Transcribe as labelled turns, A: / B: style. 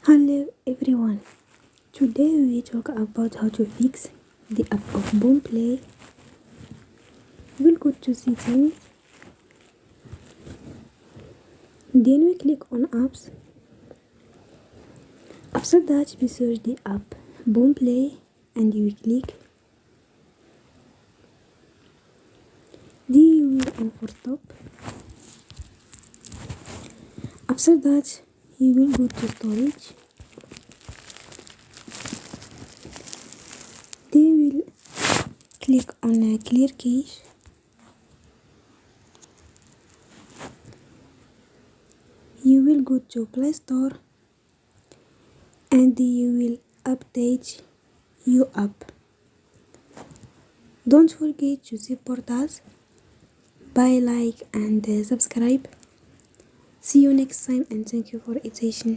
A: Hello everyone. Today we talk about how to fix the app of Boomplay. We'll go to settings. Then we click on apps. After that we search the app Boomplay and we click. Then you will on for top. After that you will go to storage. They will click on clear cache. You will go to Play Store and you will update your app. Don't forget to support us by like and subscribe. See you next time and thank you for attention.